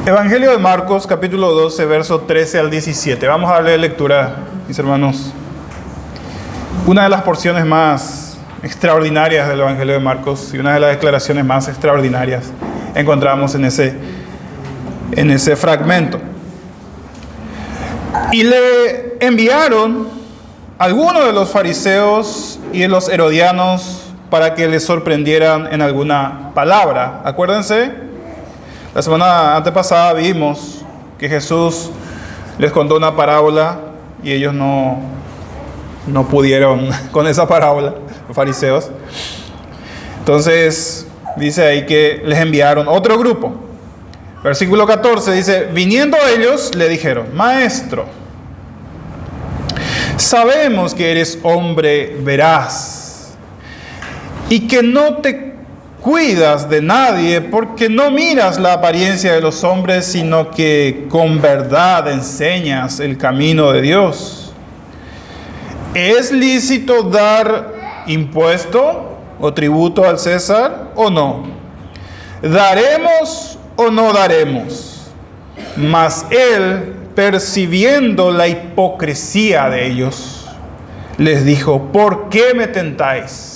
Evangelio de Marcos, capítulo 12, verso 13 al 17. Vamos a darle lectura, mis hermanos. Una de las porciones más extraordinarias del Evangelio de Marcos y una de las declaraciones más extraordinarias encontramos en ese fragmento. Y le enviaron algunos de los fariseos y de los herodianos para que les sorprendieran en alguna palabra. Acuérdense, la semana antepasada vimos que Jesús les contó una parábola y ellos no pudieron con esa parábola, los fariseos. Entonces dice ahí que les enviaron otro grupo. Versículo 14 dice: viniendo ellos le dijeron: Maestro, sabemos que eres hombre veraz y que no te cuidas de nadie, porque no miras la apariencia de los hombres, sino que con verdad enseñas el camino de Dios. ¿Es lícito dar impuesto o tributo al César o no? ¿Daremos o no daremos? Mas él, percibiendo la hipocresía de ellos, les dijo: ¿por qué me tentáis?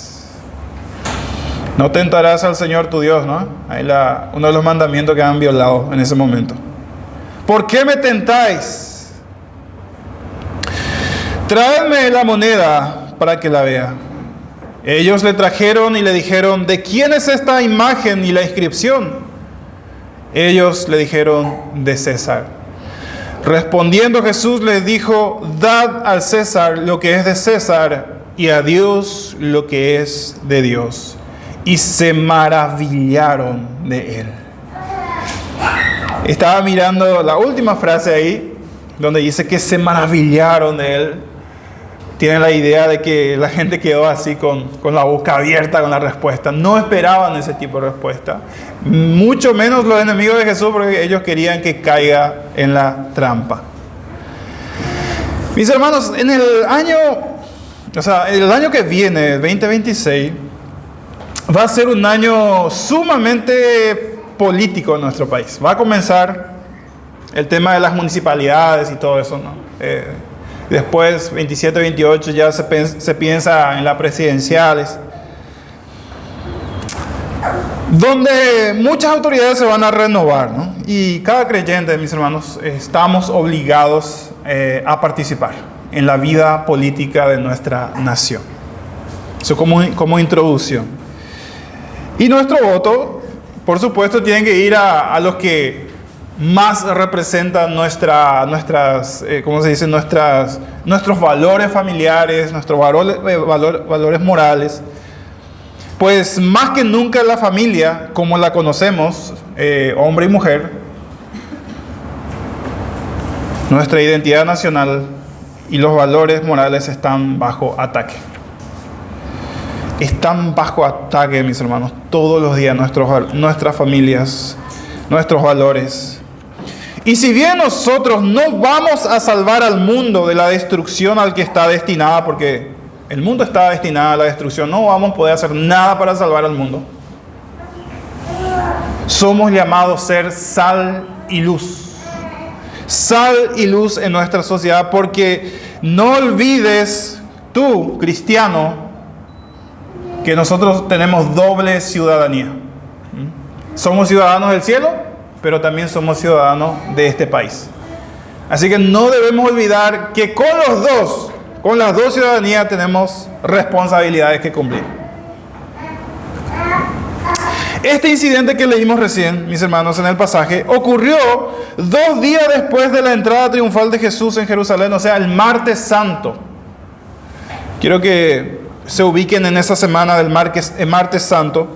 No tentarás al Señor tu Dios, ¿no? Ahí uno de los mandamientos que han violado en ese momento. ¿Por qué me tentáis? Traedme la moneda para que la vea. Ellos le trajeron y le dijeron: ¿de quién es esta imagen y la inscripción? Ellos le dijeron: de César. Respondiendo Jesús les dijo: dad al César lo que es de César y a Dios lo que es de Dios. Y se maravillaron de él. Estaba mirando la última frase ahí, donde dice que se maravillaron de él. Tienen la idea de que la gente quedó así con la boca abierta con la respuesta. No esperaban ese tipo de respuesta. Mucho menos los enemigos de Jesús, porque ellos querían que caiga en la trampa. Mis hermanos, el año que viene, 2026, va a ser un año sumamente político en nuestro país. Va a comenzar el tema de las municipalidades y todo eso, ¿no? Después, 27, 28, ya se piensa en las presidenciales, donde muchas autoridades se van a renovar, ¿no? Y cada creyente, mis hermanos, estamos obligados a participar en la vida política de nuestra nación. Eso como introducción. Y nuestro voto, por supuesto, tiene que ir a los que más representan nuestros valores familiares, nuestros valores morales. Pues más que nunca la familia, como la conocemos, hombre y mujer, nuestra identidad nacional y los valores morales están bajo ataque. Están bajo ataque, mis hermanos, todos los días nuestras familias, nuestros valores. Y si bien nosotros no vamos a salvar al mundo de la destrucción al que está destinada, porque el mundo está destinado a la destrucción, no vamos a poder hacer nada para salvar al mundo. Somos llamados a ser sal y luz. Sal y luz en nuestra sociedad, porque no olvides tú, cristiano, que nosotros tenemos doble ciudadanía. Somos ciudadanos del cielo, pero también somos ciudadanos de este país. Así que no debemos olvidar que con las dos ciudadanías tenemos responsabilidades que cumplir. Este incidente que leímos recién, mis hermanos, en el pasaje, ocurrió 2 días después de la entrada triunfal de Jesús en Jerusalén, o sea, el martes santo. Quiero que se ubiquen en esa semana del martes santo.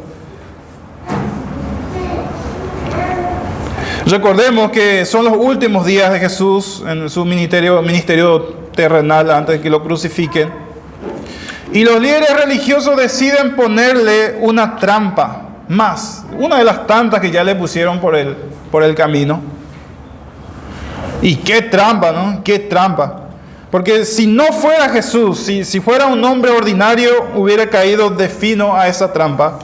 Recordemos que son los últimos días de Jesús en su ministerio terrenal antes de que lo crucifiquen. Y los líderes religiosos deciden ponerle una trampa más, una de las tantas que ya le pusieron por el camino. Y qué trampa, ¿no? Qué trampa. Porque si no fuera Jesús, si fuera un hombre ordinario, hubiera caído de fino a esa trampa.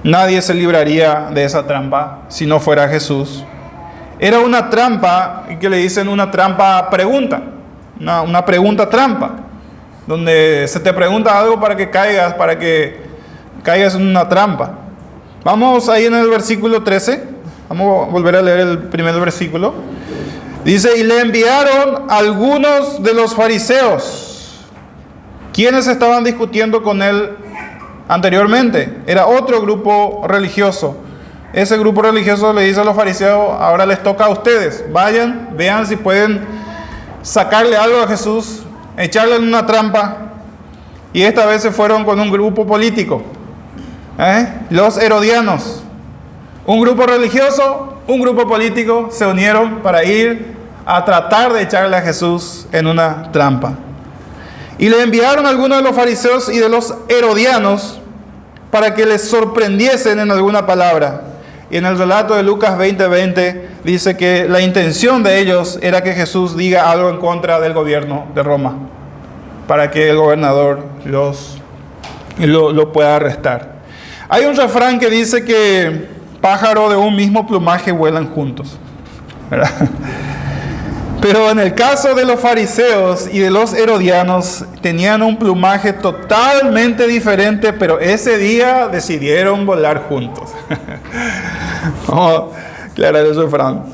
Nadie se libraría de esa trampa si no fuera Jesús. Era una trampa que le dicen una trampa pregunta, una pregunta trampa, donde se te pregunta algo para que caigas en una trampa. Vamos ahí en el versículo 13, vamos a volver a leer el primer versículo. Dice, y le enviaron algunos de los fariseos, quienes estaban discutiendo con él anteriormente. Era otro grupo religioso. Ese grupo religioso le dice a los fariseos, ahora les toca a ustedes, vayan, vean si pueden sacarle algo a Jesús, echarle en una trampa. Y esta vez se fueron con un grupo político, los herodianos. Un grupo religioso, un grupo político se unieron para ir a tratar de echarle a Jesús en una trampa. Y le enviaron a algunos de los fariseos y de los herodianos para que les sorprendiesen en alguna palabra. Y en el relato de Lucas 20:20 dice que la intención de ellos era que Jesús diga algo en contra del gobierno de Roma, para que el gobernador lo pueda arrestar. Hay un refrán que dice que pájaros de un mismo plumaje vuelan juntos, ¿verdad? Pero en el caso de los fariseos y de los herodianos, tenían un plumaje totalmente diferente, pero ese día decidieron volar juntos. Vamos a aclarar el refrán.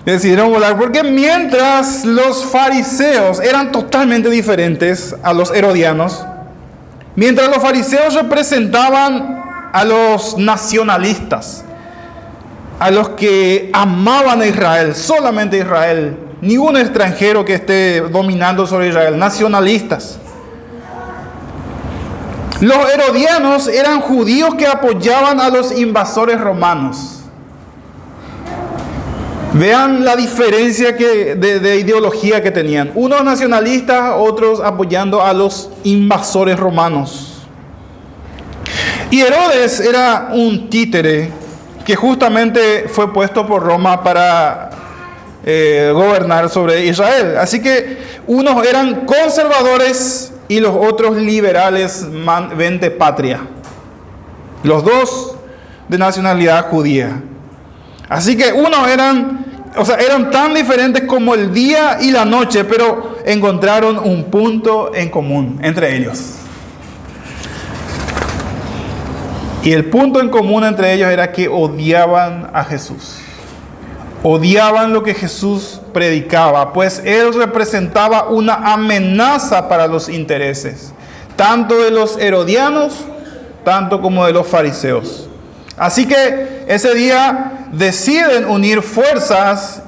Decidieron volar porque mientras los fariseos eran totalmente diferentes a los herodianos, mientras los fariseos representaban a los nacionalistas, a los que amaban a Israel, solamente a Israel, ningún extranjero que esté dominando sobre Israel, nacionalistas. Los herodianos eran judíos que apoyaban a los invasores romanos. Vean la diferencia de ideología que tenían. Unos nacionalistas, otros apoyando a los invasores romanos. Y Herodes era un títere que justamente fue puesto por Roma para gobernar sobre Israel. Así que unos eran conservadores y los otros liberales vente patria. Los dos de nacionalidad judía. Así que unos eran tan diferentes como el día y la noche, pero encontraron un punto en común entre ellos. Y el punto en común entre ellos era que odiaban a Jesús. Odiaban lo que Jesús predicaba, pues Él representaba una amenaza para los intereses, tanto de los herodianos, tanto como de los fariseos. Así que ese día deciden unir fuerzas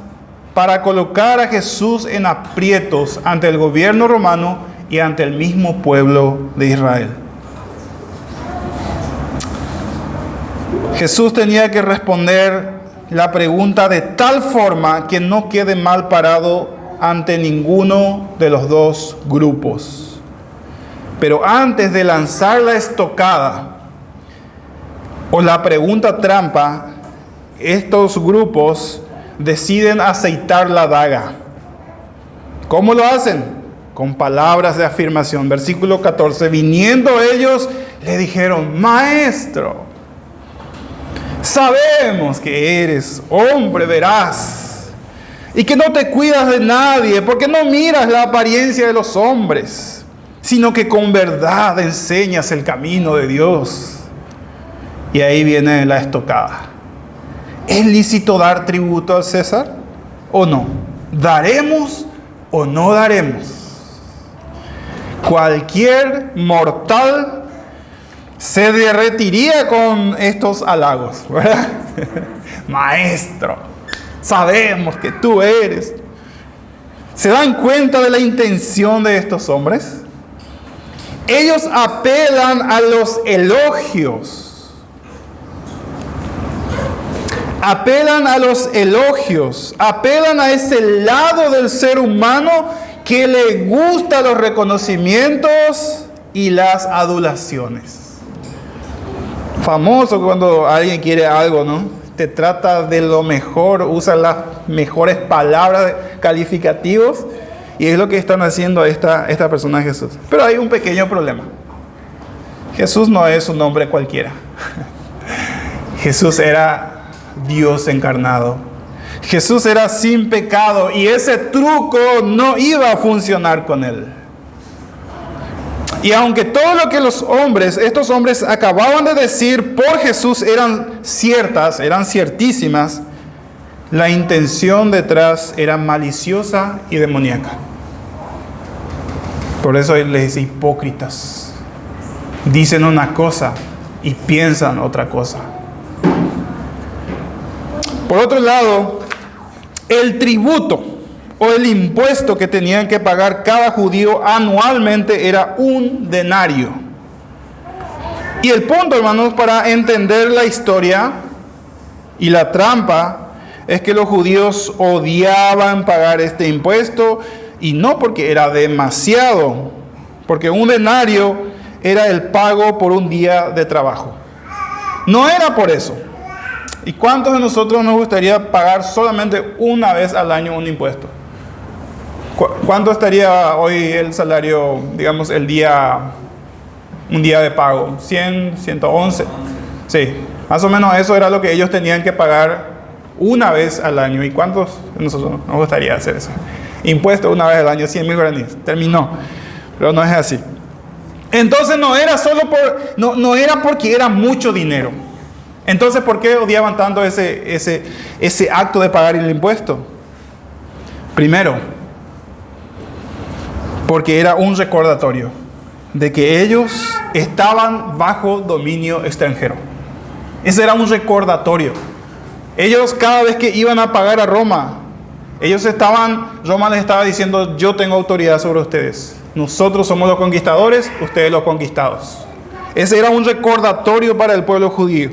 para colocar a Jesús en aprietos ante el gobierno romano y ante el mismo pueblo de Israel. Jesús tenía que responder la pregunta de tal forma que no quede mal parado ante ninguno de los dos grupos. Pero antes de lanzar la estocada o la pregunta trampa, estos grupos deciden aceitar la daga. ¿Cómo lo hacen? Con palabras de afirmación. Versículo 14. Viniendo ellos, le dijeron: Maestro, sabemos que eres hombre veraz y que no te cuidas de nadie, porque no miras la apariencia de los hombres, sino que con verdad enseñas el camino de Dios. Y ahí viene la estocada. ¿Es lícito dar tributo al César o no? ¿Daremos o no daremos? Cualquier mortal se derretiría con estos halagos, ¿verdad? Maestro, sabemos que tú eres. ¿Se dan cuenta de la intención de estos hombres? Ellos apelan a los elogios. Apelan a los elogios. Apelan a ese lado del ser humano que le gusta los reconocimientos y las adulaciones. Famoso cuando alguien quiere algo, ¿no? Te trata de lo mejor, usa las mejores palabras calificativos, y es lo que están haciendo esta persona de Jesús. Pero hay un pequeño problema. Jesús no es un hombre cualquiera. Jesús era Dios encarnado. Jesús era sin pecado y ese truco no iba a funcionar con él. Y aunque todo lo que estos hombres acababan de decir por Jesús eran ciertísimas, la intención detrás era maliciosa y demoníaca. Por eso él les dice hipócritas. Dicen una cosa y piensan otra cosa. Por otro lado, el tributo o el impuesto que tenían que pagar cada judío anualmente era un denario. Y el punto, hermanos, para entender la historia y la trampa es que los judíos odiaban pagar este impuesto, y no porque era demasiado, porque un denario era el pago por un día de trabajo. No era por eso. ¿Y cuántos de nosotros nos gustaría pagar solamente una vez al año un impuesto? ¿Cuánto estaría hoy el salario, digamos, un día de pago? ¿100, 111? Sí, más o menos eso era lo que ellos tenían que pagar una vez al año. ¿Y cuántos de nosotros nos gustaría hacer eso? Impuesto una vez al año, 100,000 guaraníes. Terminó. Pero no es así. Entonces no era porque era mucho dinero. Entonces, ¿por qué odiaban tanto ese acto de pagar el impuesto? Primero, porque era un recordatorio de que ellos estaban bajo dominio extranjero. Ese era un recordatorio. Ellos, cada vez que iban a pagar a Roma, Roma les estaba diciendo: yo tengo autoridad sobre ustedes. Nosotros somos los conquistadores, ustedes los conquistados. Ese era un recordatorio para el pueblo judío.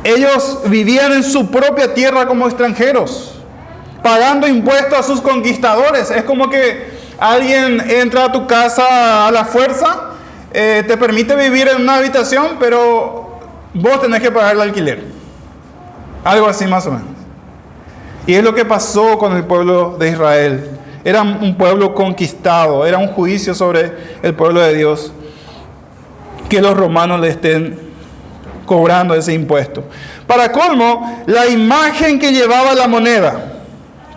Ellos vivían en su propia tierra como extranjeros, pagando impuestos a sus conquistadores. Es como que alguien entra a tu casa a la fuerza, te permite vivir en una habitación, pero vos tenés que pagar el alquiler. Algo así más o menos. Y es lo que pasó con el pueblo de Israel. Era un pueblo conquistado, era un juicio sobre el pueblo de Dios, que los romanos le estén cobrando ese impuesto. Para colmo, la imagen que llevaba la moneda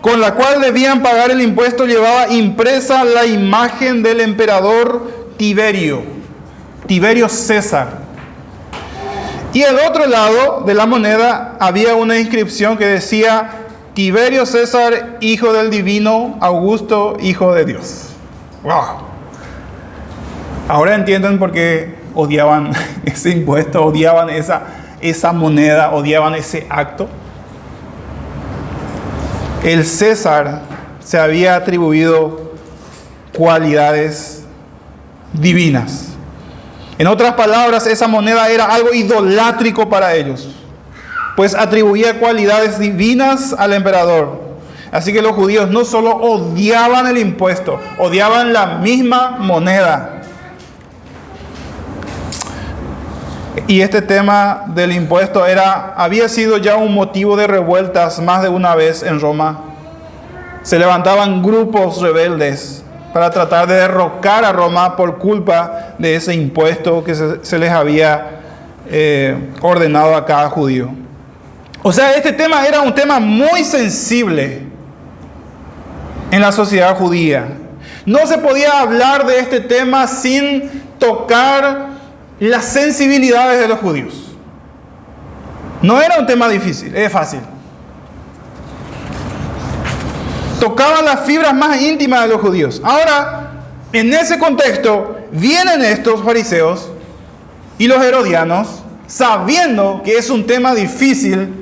con la cual debían pagar el impuesto llevaba impresa la imagen del emperador Tiberio César. Y al otro lado de la moneda había una inscripción que decía: Tiberio César, hijo del divino Augusto, hijo de Dios. ¡Wow! Ahora entienden por qué odiaban ese impuesto, odiaban esa moneda, odiaban ese acto. El César se había atribuido cualidades divinas. En otras palabras, esa moneda era algo idolátrico para ellos, pues atribuía cualidades divinas al emperador. Así que los judíos no solo odiaban el impuesto, odiaban la misma moneda. Y este tema del impuesto había sido ya un motivo de revueltas más de una vez en Roma. Se levantaban grupos rebeldes para tratar de derrocar a Roma por culpa de ese impuesto que se les había ordenado a cada judío. O sea, este tema era un tema muy sensible en la sociedad judía. No se podía hablar de este tema sin tocar las sensibilidades de los judíos. No era un tema difícil, es fácil. Tocaban las fibras más íntimas de los judíos. Ahora, en ese contexto, vienen estos fariseos y los herodianos, sabiendo que es un tema difícil,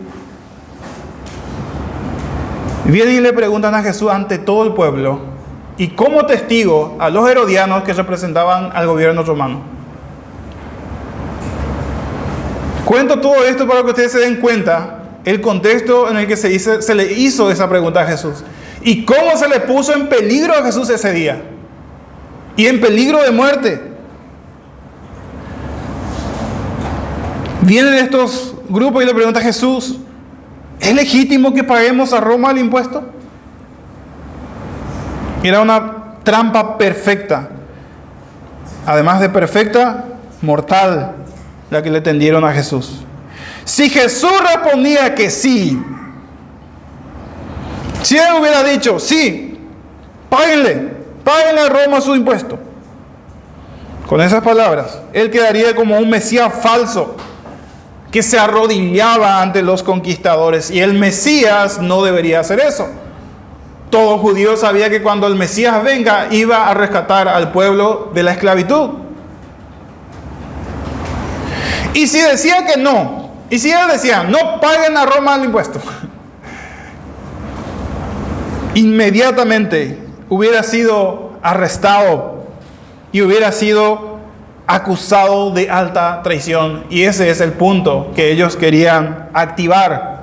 vienen y le preguntan a Jesús ante todo el pueblo, y como testigo a los herodianos que representaban al gobierno romano. Cuento todo esto para que ustedes se den cuenta el contexto en el que se le hizo esa pregunta a Jesús y cómo se le puso en peligro a Jesús ese día y en peligro de muerte. Vienen estos grupos y le preguntan a Jesús: ¿es legítimo que paguemos a Roma el impuesto? Era una trampa perfecta, además de perfecta, mortal, la que le tendieron a Jesús. Si Jesús respondía que sí, si él hubiera dicho, sí, páguenle a Roma su impuesto, con esas palabras, él quedaría como un Mesías falso que se arrodillaba ante los conquistadores. Y el Mesías no debería hacer eso. Todo judío sabía que cuando el Mesías venga, iba a rescatar al pueblo de la esclavitud. Y si decía que no, y si él decía, no paguen a Roma el impuesto, inmediatamente hubiera sido arrestado y hubiera sido acusado de alta traición. Y ese es el punto que ellos querían activar.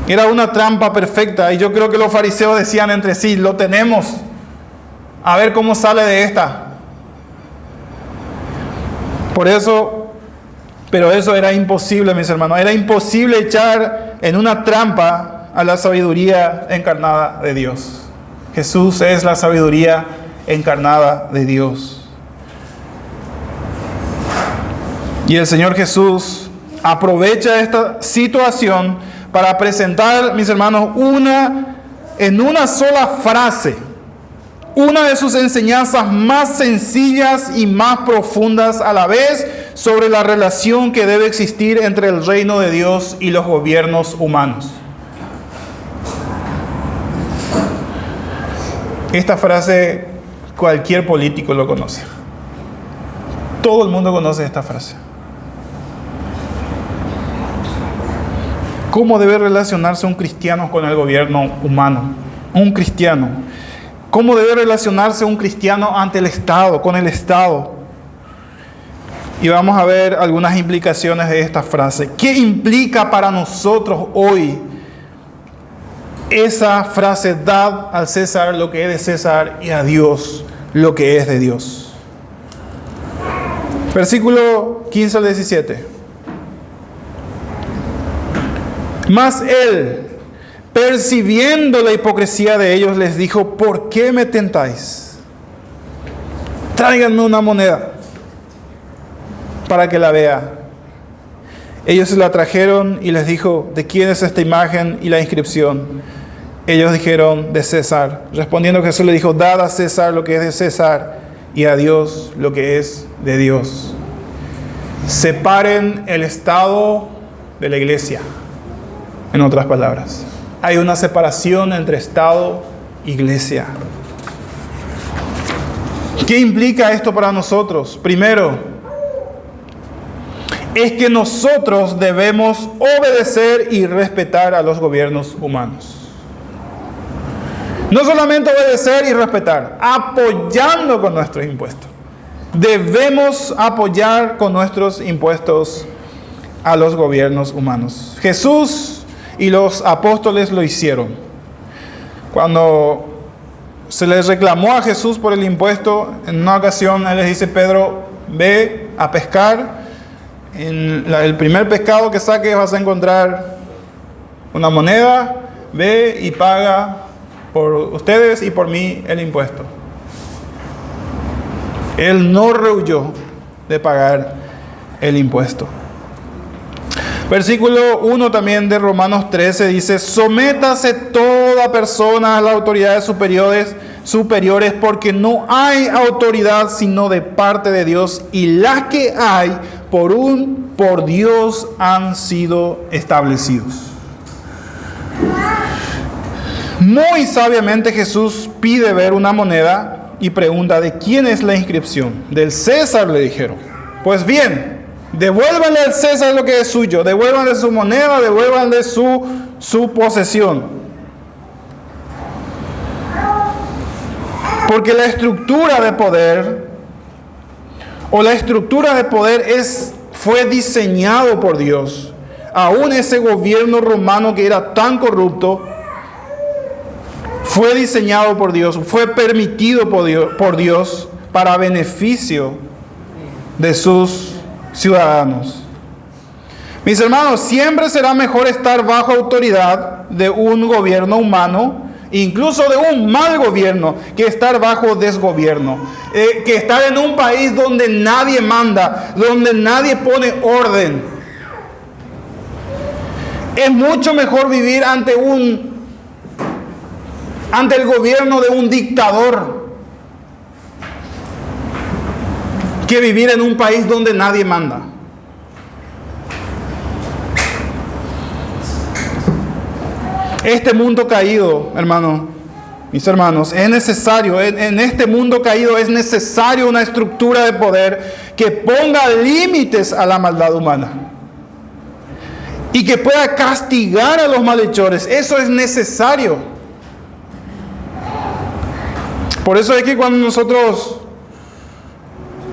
Era una trampa perfecta, y yo creo que los fariseos decían entre sí, lo tenemos, a ver cómo sale de esta. Pero eso era imposible, mis hermanos. Era imposible echar en una trampa a la sabiduría encarnada de Dios. Jesús es la sabiduría encarnada de Dios. Y el Señor Jesús aprovecha esta situación para presentar, mis hermanos, en una sola frase, una de sus enseñanzas más sencillas y más profundas a la vez sobre la relación que debe existir entre el reino de Dios y los gobiernos humanos. Esta frase cualquier político lo conoce. Todo el mundo conoce esta frase. ¿Cómo debe relacionarse un cristiano con el gobierno humano? Un cristiano. ¿Cómo debe relacionarse un cristiano ante el Estado, con el Estado? Y vamos a ver algunas implicaciones de esta frase. ¿Qué implica para nosotros hoy esa frase, dad al César lo que es de César y a Dios lo que es de Dios? Versículo 15 al 17. Mas él, percibiendo la hipocresía de ellos, les dijo, ¿por qué me tentáis? Tráiganme una moneda para que la vea. Ellos se la trajeron y les dijo, ¿de quién es esta imagen y la inscripción? Ellos dijeron, de César. Respondiendo Jesús le dijo, dad a César lo que es de César y a Dios lo que es de Dios. Separen el Estado de la iglesia. En otras palabras, hay una separación entre Estado e iglesia. ¿Qué implica esto para nosotros? Primero, es que nosotros debemos obedecer y respetar a los gobiernos humanos. No solamente obedecer y respetar, apoyando con nuestros impuestos. Debemos apoyar con nuestros impuestos a los gobiernos humanos. Jesús y los apóstoles lo hicieron. Cuando se les reclamó a Jesús por el impuesto, en una ocasión él les dice, Pedro, ve a pescar. En el primer pescado que saques vas a encontrar una moneda. Ve y paga por ustedes y por mí el impuesto. Él no rehuyó de pagar el impuesto. Versículo 1 también de Romanos 13 dice, sométase toda persona a las autoridades superiores, porque no hay autoridad sino de parte de Dios, y las que hay por Dios han sido establecidos. Muy sabiamente Jesús pide ver una moneda y pregunta, ¿de quién es la inscripción? Del César, le dijeron. Pues bien, devuélvanle al César lo que es suyo, devuélvanle su moneda, devuélvanle su posesión. Porque la estructura de poder, fue diseñado por Dios. Aún ese gobierno romano que era tan corrupto, fue diseñado por Dios, fue permitido por Dios para beneficio de sus ciudadanos. Mis hermanos, siempre será mejor estar bajo autoridad de un gobierno humano, incluso de un mal gobierno, que estar bajo desgobierno, que estar en un país donde nadie manda, donde nadie pone orden, Es mucho mejor vivir ante el gobierno de un dictador que vivir en un país donde nadie manda. Este mundo caído, mis hermanos, es necesario, en este mundo caído es necesario una estructura de poder que ponga límites a la maldad humana y que pueda castigar a los malhechores. Eso es necesario. Por eso es que cuando nosotros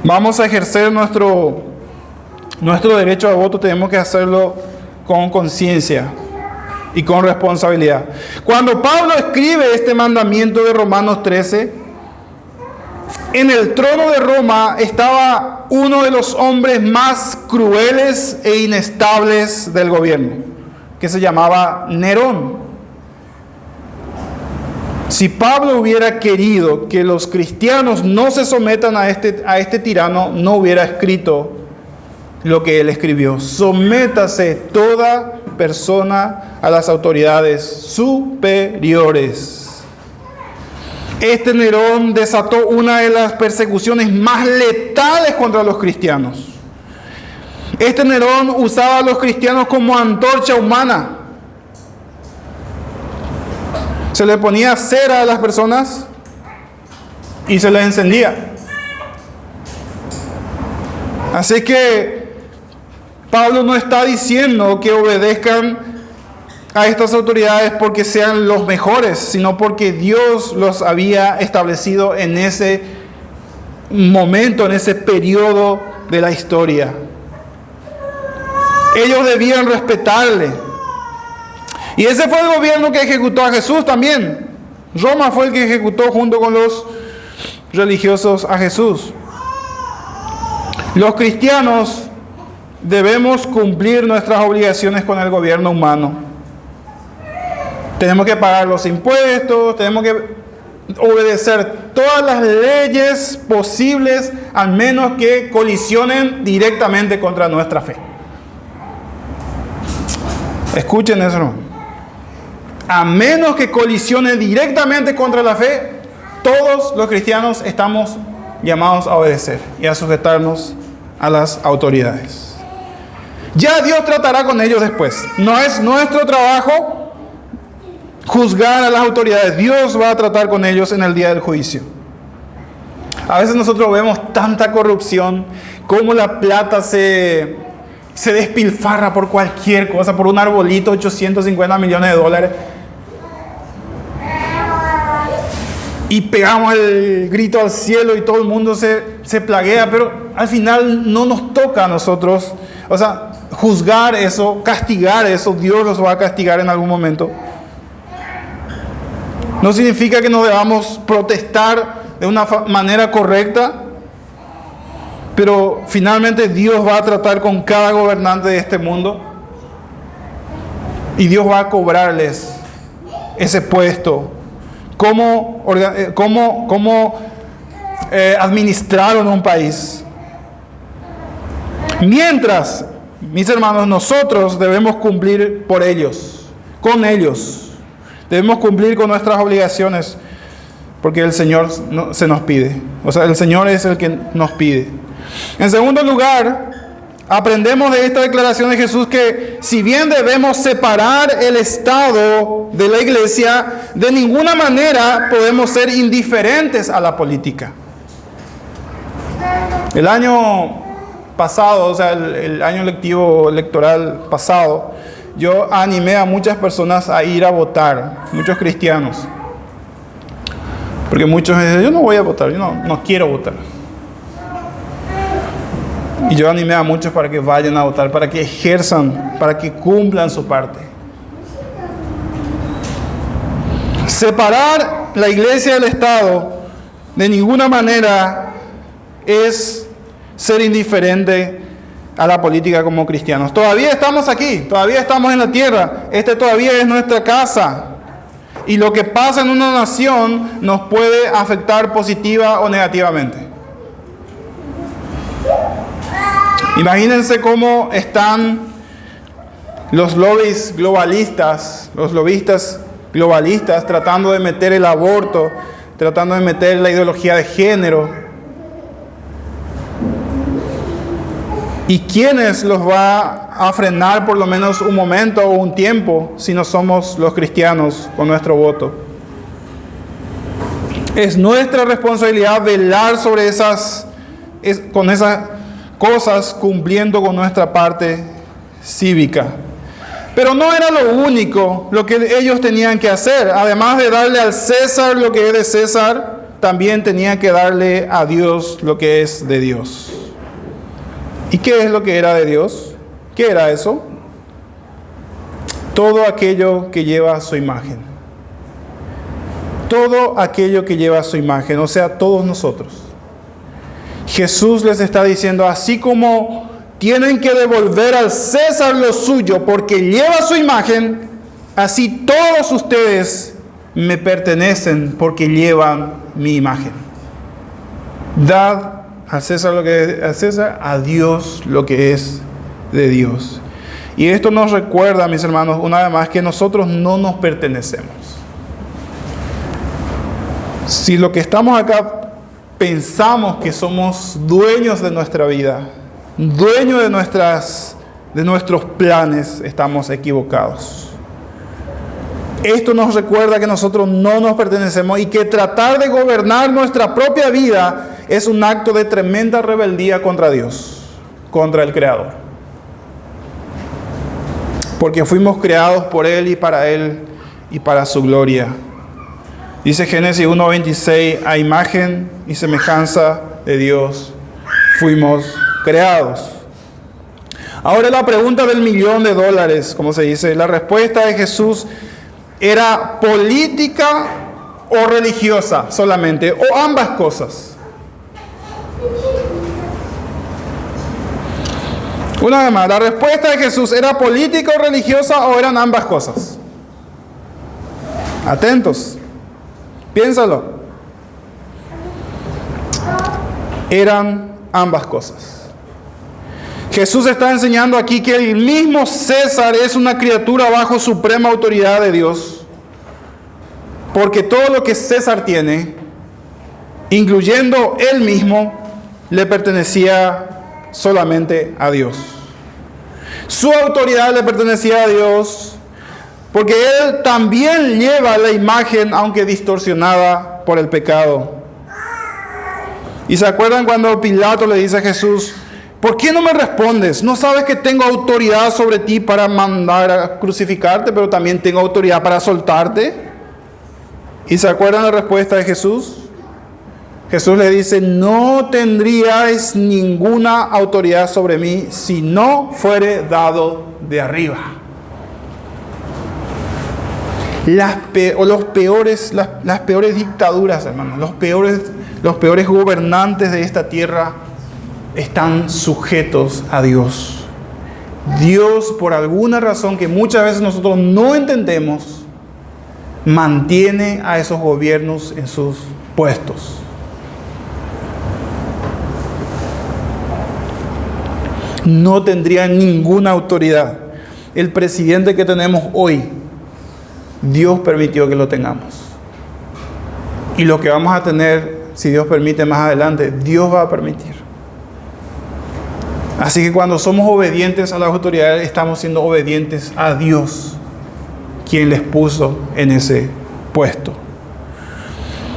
vamos a ejercer nuestro derecho al voto, tenemos que hacerlo con conciencia y con responsabilidad. Cuando Pablo escribe este mandamiento de Romanos 13, en el trono de Roma estaba uno de los hombres más crueles e inestables del gobierno, que se llamaba Nerón. Si Pablo hubiera querido que los cristianos no se sometan a este tirano, no hubiera escrito lo que él escribió. Sométase toda persona a las autoridades superiores. Este Nerón desató una de las persecuciones más letales contra los cristianos. Este Nerón usaba a los cristianos como antorcha humana. Se le ponía cera a las personas y se les encendía. Así que Pablo no está diciendo que obedezcan a estas autoridades porque sean los mejores, sino porque Dios los había establecido en ese momento, en ese periodo de la historia. Ellos debían respetarle. Y ese fue el gobierno que ejecutó a Jesús también. Roma fue el que ejecutó junto con los religiosos a Jesús. Los cristianos debemos cumplir nuestras obligaciones con el gobierno humano. Tenemos que pagar los impuestos, tenemos que obedecer todas las leyes posibles, al menos que colisionen directamente contra nuestra fe. Escuchen eso, hermano. A menos que colisione directamente contra la fe, todos los cristianos estamos llamados a obedecer y a sujetarnos a las autoridades. Ya Dios tratará con ellos después. No es nuestro trabajo juzgar a las autoridades. Dios va a tratar con ellos en el día del juicio. A veces nosotros vemos tanta corrupción, como la plata se despilfarra por cualquier cosa, por un arbolito, 850 millones de dólares. Y pegamos el grito al cielo y todo el mundo se plaguea, pero al final no nos toca a nosotros, juzgar eso, castigar eso. Dios los va a castigar en algún momento. No significa que no debamos protestar de una manera correcta, pero finalmente Dios va a tratar con cada gobernante de este mundo y Dios va a cobrarles ese puesto. Cómo administraron un país. Mientras, mis hermanos, nosotros debemos cumplir por ellos, con ellos. Debemos cumplir con nuestras obligaciones, porque el Señor se nos pide. El Señor es el que nos pide. En segundo lugar, aprendemos de esta declaración de Jesús que si bien debemos separar el Estado de la Iglesia, de ninguna manera podemos ser indiferentes a la política. El año pasado, el año electoral pasado, yo animé a muchas personas a ir a votar, muchos cristianos. Porque muchos dicen, yo no voy a votar, yo no quiero votar. Y yo animé a muchos para que vayan a votar, para que ejerzan, para que cumplan su parte. Separar la iglesia del Estado de ninguna manera es ser indiferente a la política como cristianos. Todavía estamos aquí, todavía estamos en la tierra. Todavía es nuestra casa. Y lo que pasa en una nación nos puede afectar positiva o negativamente. Imagínense cómo están Los lobbies globalistas, los lobistas globalistas tratando de meter el aborto, tratando de meter la ideología de género. ¿Y quiénes los va a frenar por lo menos un momento o un tiempo si no somos los cristianos con nuestro voto? Es nuestra responsabilidad velar sobre con esas cosas, cumpliendo con nuestra parte cívica. Pero no era lo único lo que ellos tenían que hacer. Además de darle al César lo que es de César, también tenían que darle a Dios lo que es de Dios. ¿Y qué es lo que era de Dios? ¿Qué era eso? Todo aquello que lleva su imagen. Todo aquello que lleva su imagen, o sea, todos nosotros. Jesús les está diciendo, así como tienen que devolver al César lo suyo porque lleva su imagen, así todos ustedes me pertenecen porque llevan mi imagen. Dad al César lo que es de César, a Dios lo que es de Dios. Y esto nos recuerda, mis hermanos, una vez más, que nosotros no nos pertenecemos. Si lo que estamos acá pensamos que somos dueños de nuestra vida, dueños de nuestros planes, estamos equivocados. Esto nos recuerda que nosotros no nos pertenecemos y que tratar de gobernar nuestra propia vida es un acto de tremenda rebeldía contra Dios, contra el Creador. Porque fuimos creados por Él y para su gloria. Dice Génesis 1:26, a imagen y semejanza de Dios fuimos creados. Ahora la pregunta del $1.000.000, como se dice, la respuesta de Jesús era política o religiosa solamente, o ambas cosas. Una vez más, la respuesta de Jesús era política o religiosa o eran ambas cosas. Atentos. Piénsalo. Eran ambas cosas. Jesús está enseñando aquí que el mismo César es una criatura bajo suprema autoridad de Dios. Porque todo lo que César tiene, incluyendo él mismo, le pertenecía solamente a Dios. Su autoridad le pertenecía a Dios. Porque Él también lleva la imagen, aunque distorsionada por el pecado. ¿Y se acuerdan cuando Pilato le dice a Jesús, ¿por qué no me respondes? ¿No sabes que tengo autoridad sobre ti para mandar a crucificarte, pero también tengo autoridad para soltarte? ¿Y se acuerdan la respuesta de Jesús? Jesús le dice, no tendríais ninguna autoridad sobre mí si no fuere dado de arriba. Las peores dictaduras, hermanos, los peores gobernantes de esta tierra están sujetos a Dios. Dios, por alguna razón que muchas veces nosotros no entendemos, mantiene a esos gobiernos en sus puestos. No tendrían ninguna autoridad. El presidente que tenemos hoy, Dios permitió que lo tengamos. Y lo que vamos a tener, si Dios permite más adelante, Dios va a permitir. Así que cuando somos obedientes a las autoridades, estamos siendo obedientes a Dios, quien les puso en ese puesto.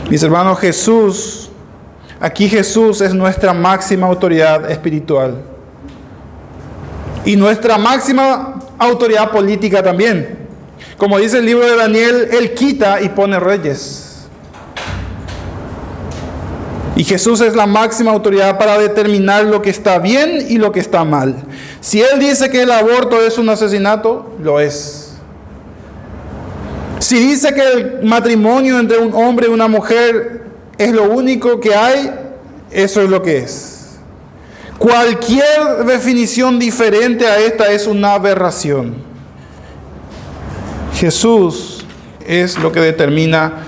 Mis hermanos, aquí Jesús es nuestra máxima autoridad espiritual. Y nuestra máxima autoridad política también. Como dice el libro de Daniel, Él quita y pone reyes. Y Jesús es la máxima autoridad para determinar lo que está bien y lo que está mal. Si Él dice que el aborto es un asesinato, lo es. Si dice que el matrimonio entre un hombre y una mujer es lo único que hay, eso es lo que es. Cualquier definición diferente a esta es una aberración. Jesús es lo que determina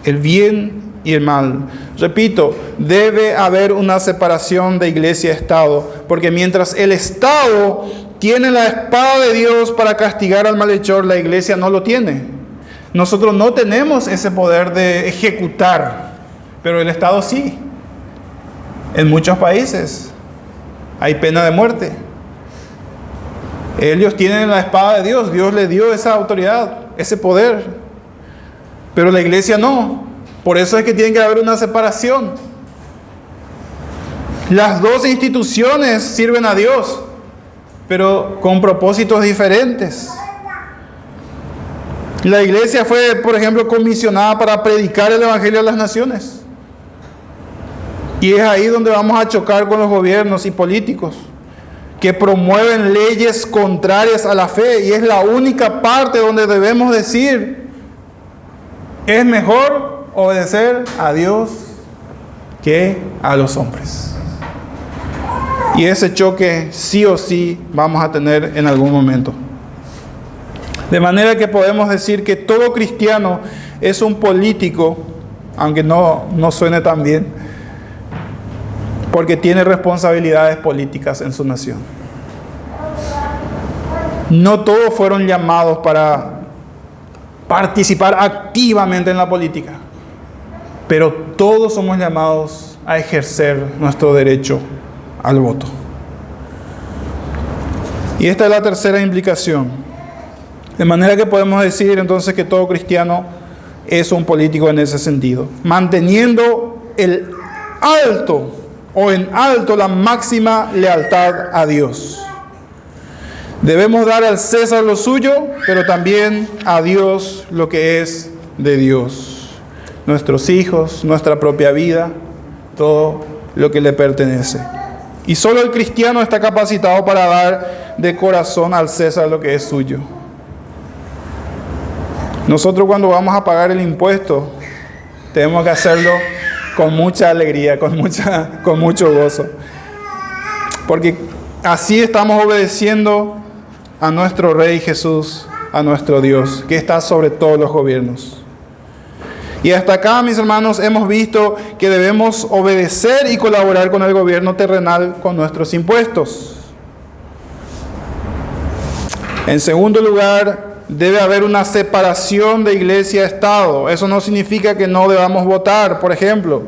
el bien y el mal. Repito, debe haber una separación de iglesia y Estado, porque mientras el Estado tienen la espada de Dios para castigar al malhechor. La iglesia no lo tiene. Nosotros no tenemos ese poder de ejecutar, pero el Estado sí. En muchos países hay pena de muerte. Ellos tienen la espada de Dios. Dios les dio esa autoridad, ese poder. Pero la iglesia no. Por eso es que tiene que haber una separación. Las dos instituciones sirven a Dios, pero con propósitos diferentes. La iglesia fue, por ejemplo, comisionada para predicar el evangelio a las naciones. Y es ahí donde vamos a chocar con los gobiernos y políticos que promueven leyes contrarias a la fe. Y es la única parte donde debemos decir: es mejor obedecer a Dios que a los hombres. Y ese choque sí o sí vamos a tener en algún momento. De manera que podemos decir que todo cristiano es un político, aunque no suene tan bien, porque tiene responsabilidades políticas en su nación. No todos fueron llamados para participar activamente en la política, pero todos somos llamados a ejercer nuestro derecho al voto. Y esta es la tercera implicación. De manera que podemos decir entonces que todo cristiano es un político en ese sentido, manteniendo en alto la máxima lealtad a Dios. Debemos dar al César lo suyo, pero también a Dios lo que es de Dios. Nuestros hijos, nuestra propia vida, todo lo que le pertenece. Y solo el cristiano está capacitado para dar de corazón al César lo que es suyo. Nosotros, cuando vamos a pagar el impuesto, tenemos que hacerlo con mucha alegría, con mucho gozo. Porque así estamos obedeciendo a nuestro Rey Jesús, a nuestro Dios, que está sobre todos los gobiernos. Y hasta acá, mis hermanos, hemos visto que debemos obedecer y colaborar con el gobierno terrenal con nuestros impuestos. En segundo lugar, debe haber una separación de iglesia-estado. Eso no significa que no debamos votar, por ejemplo.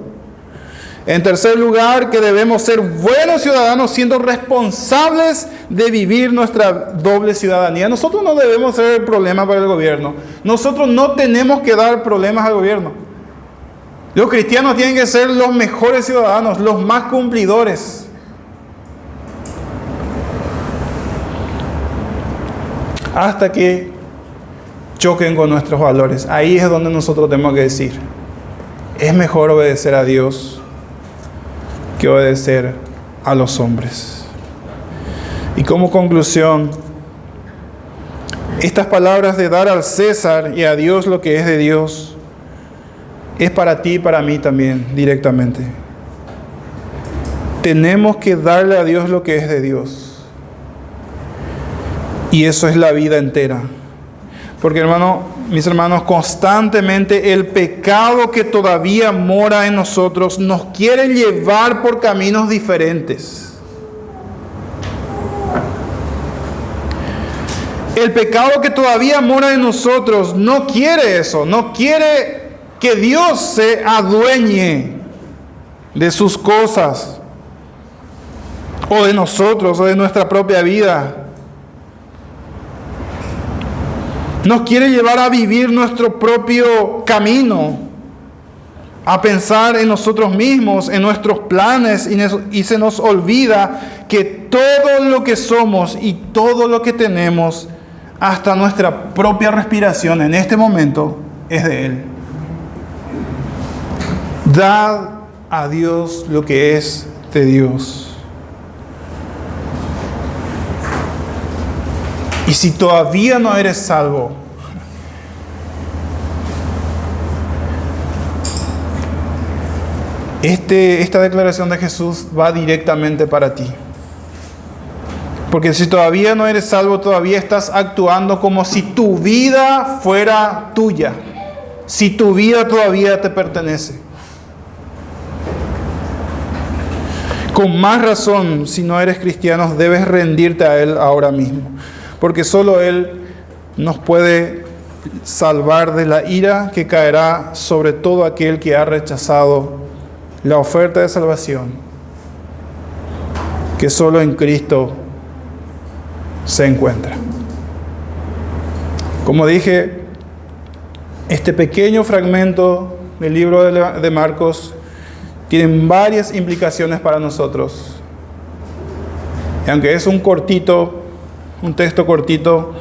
En tercer lugar, que debemos ser buenos ciudadanos siendo responsables de vivir nuestra doble ciudadanía. Nosotros no debemos ser el problema para el gobierno. Nosotros no tenemos que dar problemas al gobierno. Los cristianos tienen que ser los mejores ciudadanos, los más cumplidores. Hasta que choquen con nuestros valores. Ahí es donde nosotros tenemos que decir: es mejor obedecer a Dios que obedecer a los hombres. Y como conclusión, estas palabras de dar al César y a Dios lo que es de Dios, es para ti y para mí también directamente. Tenemos que darle a Dios lo que es de Dios. Y eso es la vida entera. Porque, mis hermanos, constantemente el pecado que todavía mora en nosotros nos quiere llevar por caminos diferentes. El pecado que todavía mora en nosotros no quiere eso, no quiere que Dios se adueñe de sus cosas, o de nosotros, o de nuestra propia vida. Nos quiere llevar a vivir nuestro propio camino, a pensar en nosotros mismos, en nuestros planes, y se nos olvida que todo lo que somos y todo lo que tenemos, hasta nuestra propia respiración en este momento, es de Él. Dad a Dios lo que es de Dios. Y si todavía no eres salvo, esta declaración de Jesús va directamente para ti. Porque si todavía no eres salvo, todavía estás actuando como si tu vida fuera tuya. Si tu vida todavía te pertenece. Con más razón, si no eres cristiano, debes rendirte a Él ahora mismo, porque solo Él nos puede salvar de la ira que caerá sobre todo aquel que ha rechazado la oferta de salvación que solo en Cristo se encuentra. Como dije, este pequeño fragmento del libro de Marcos tiene varias implicaciones para nosotros. Y aunque es un texto cortito,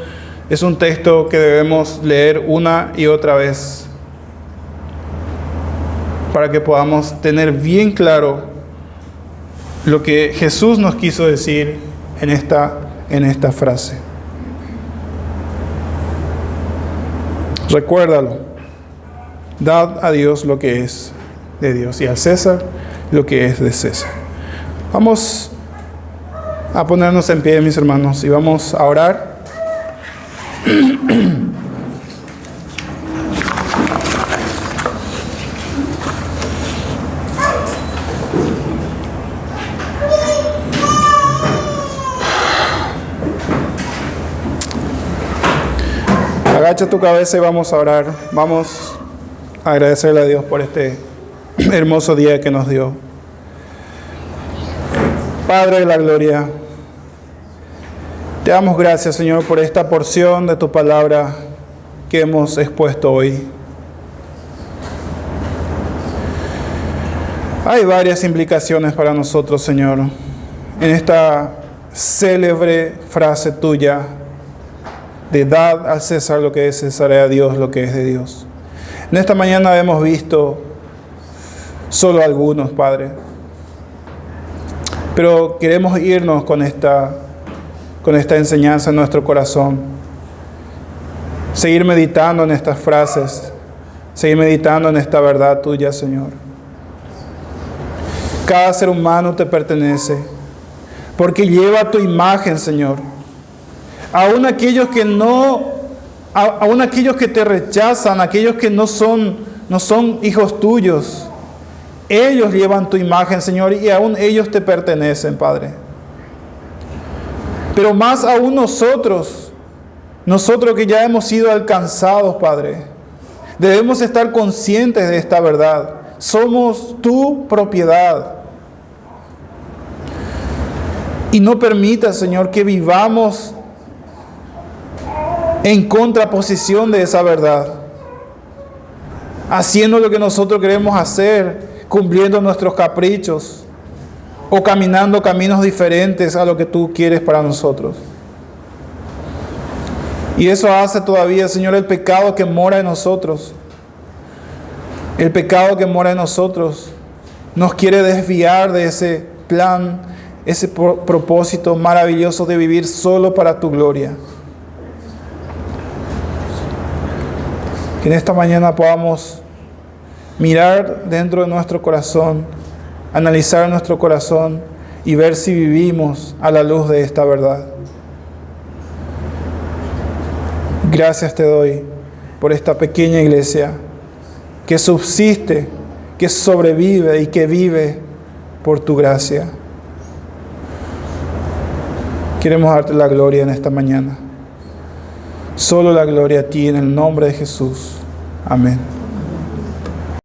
es un texto que debemos leer una y otra vez para que podamos tener bien claro lo que Jesús nos quiso decir en esta frase. Recuérdalo. Dad a Dios lo que es de Dios y al César lo que es de César. Vamos a ponernos en pie, mis hermanos, y vamos a orar. Agacha tu cabeza y vamos a orar. Vamos a agradecerle a Dios por este hermoso día que nos dio. Padre de la gloria, te damos gracias, Señor, por esta porción de tu palabra que hemos expuesto hoy. Hay varias implicaciones para nosotros, Señor, en esta célebre frase tuya de dad al César lo que es César y a Dios lo que es de Dios. En esta mañana hemos visto solo algunos, Padre, pero queremos irnos con esta enseñanza en nuestro corazón, seguir meditando en estas frases, seguir meditando en esta verdad tuya, Señor. Cada ser humano te pertenece, porque lleva tu imagen, Señor. Aún aquellos que te rechazan, aquellos que no son hijos tuyos, ellos llevan tu imagen, Señor, y aún ellos te pertenecen, Padre. Pero más aún nosotros que ya hemos sido alcanzados, Padre, debemos estar conscientes de esta verdad. Somos tu propiedad. Y no permitas, Señor, que vivamos en contraposición de esa verdad, haciendo lo que nosotros queremos hacer, cumpliendo nuestros caprichos o caminando caminos diferentes a lo que tú quieres para nosotros. Y eso hace todavía, Señor, el pecado que mora en nosotros. El pecado que mora en nosotros nos quiere desviar de ese plan, ese propósito maravilloso de vivir solo para tu gloria. Que en esta mañana podamos mirar dentro de nuestro corazón, analizar nuestro corazón y ver si vivimos a la luz de esta verdad. Gracias te doy por esta pequeña iglesia que subsiste, que sobrevive y que vive por tu gracia. Queremos darte la gloria en esta mañana. Solo la gloria a ti en el nombre de Jesús. Amén.